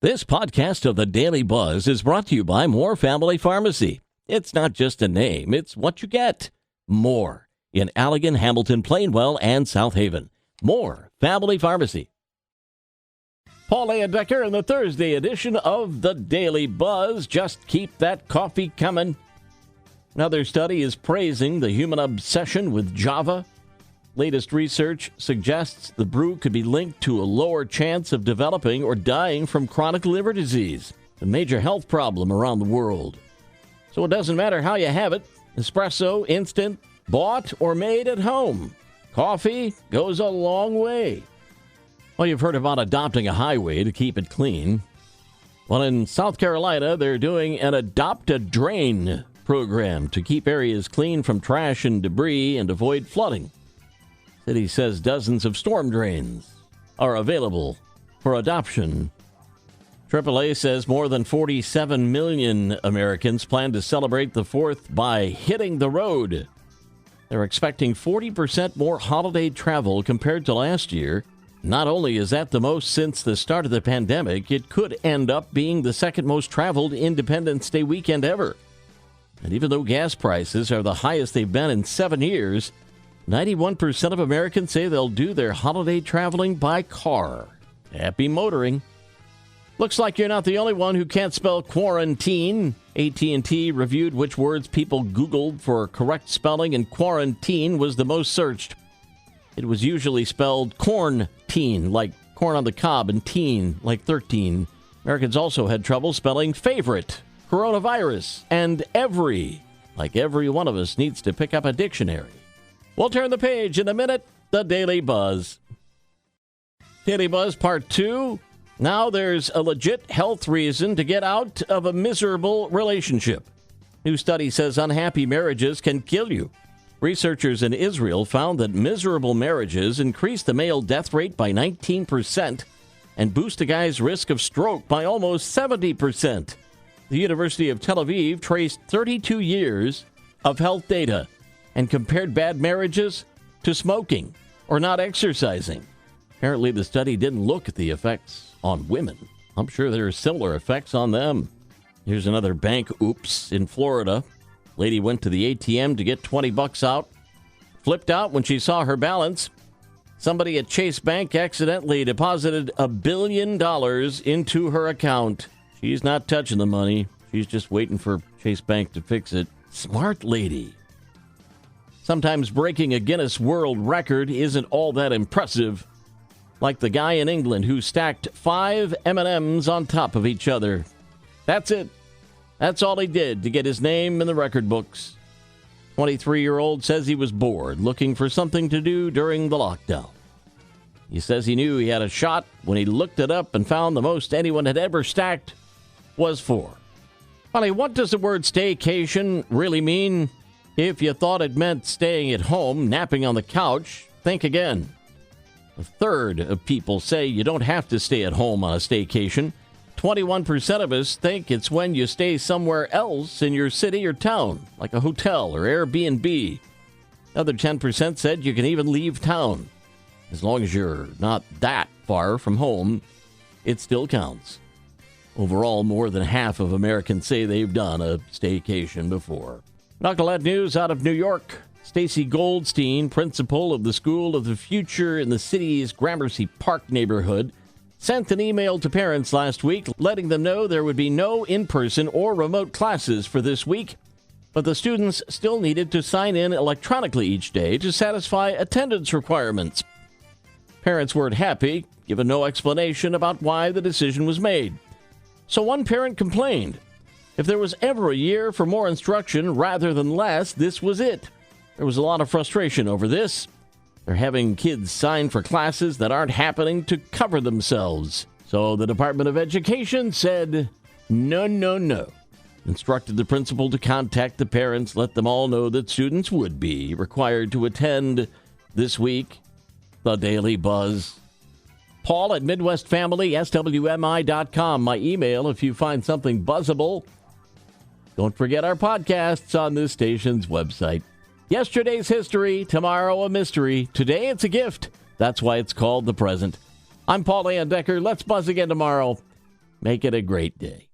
This podcast of the Daily Buzz is brought to you by More Family Pharmacy. It's not just a name, it's what you get. More in Allegan, Hamilton, Plainwell, and South Haven. More Family Pharmacy. Paul A. Decker in the Thursday edition of the Daily Buzz. Just keep that coffee coming. Another study is praising the human obsession with Java. Latest research suggests the brew could be linked to a lower chance of developing or dying from chronic liver disease, a major health problem around the world. So it doesn't matter how you have it, espresso, instant, bought, or made at home. Coffee goes a long way. Well, you've heard about adopting a highway to keep it clean. Well, in South Carolina, they're doing an Adopt a Drain program to keep areas clean from trash and debris and avoid flooding. City says dozens of storm drains are available for adoption. AAA says more than 47 million Americans plan to celebrate the 4th by hitting the road. They're expecting 40% more holiday travel compared to last year. Not only is that the most since the start of the pandemic, it could end up being the second most traveled Independence Day weekend ever. And even though gas prices are the highest they've been in 7 years, 91% of Americans say they'll do their holiday traveling by car. Happy motoring. Looks like you're not the only one who can't spell quarantine. AT&T reviewed which words people Googled for correct spelling, and quarantine was the most searched. It was usually spelled corn-teen, like corn on the cob, and teen, like 13. Americans also had trouble spelling favorite, coronavirus, and every, like every one of us needs to pick up a dictionary. We'll turn the page in a minute. The Daily Buzz. Daily Buzz Part 2. Now there's a legit health reason to get out of a miserable relationship. New study says unhappy marriages can kill you. Researchers in Israel found that miserable marriages increase the male death rate by 19% and boost a guy's risk of stroke by almost 70%. The University of Tel Aviv traced 32 years of health data and compared bad marriages to smoking or not exercising. Apparently, the study didn't look at the effects on women. I'm sure there are similar effects on them. Here's another bank oops in Florida. Lady went to the ATM to get $20 out, flipped out when she saw her balance. Somebody at Chase Bank accidentally deposited $1 billion into her account. She's not touching the money. She's just waiting for Chase Bank to fix it. Smart lady. Sometimes breaking a Guinness World Record isn't all that impressive. Like the guy in England who stacked 5 M&Ms on top of each other. That's it. That's all he did to get his name in the record books. 23-year-old says he was bored, looking for something to do during the lockdown. He says he knew he had a shot when he looked it up and found the most anyone had ever stacked was 4. Funny, what does the word staycation really mean? If you thought it meant staying at home, napping on the couch, think again. A third of people say you don't have to stay at home on a staycation. 21% of us think it's when you stay somewhere else in your city or town, like a hotel or Airbnb. Another 10% said you can even leave town. As long as you're not that far from home, it still counts. Overall, more than half of Americans say they've done a staycation before. Knucklehead news out of New York. Stacy Goldstein, principal of the School of the Future in the city's Gramercy Park neighborhood, sent an email to parents last week letting them know there would be no in-person or remote classes for this week, but the students still needed to sign in electronically each day to satisfy attendance requirements. Parents weren't happy, given no explanation about why the decision was made. So one parent complained. If there was ever a year for more instruction rather than less, this was it. There was a lot of frustration over this. They're having kids sign for classes that aren't happening to cover themselves. So the Department of Education said, no. Instructed the principal to contact the parents, let them all know that students would be required to attend this week. The Daily Buzz. Paul at MidwestFamilySWMI.com. My email if you find something buzzable. Don't forget our podcasts on this station's website. Yesterday's history, tomorrow a mystery. Today it's a gift. That's why it's called the present. I'm Paul A. Decker. Let's buzz again tomorrow. Make it a great day.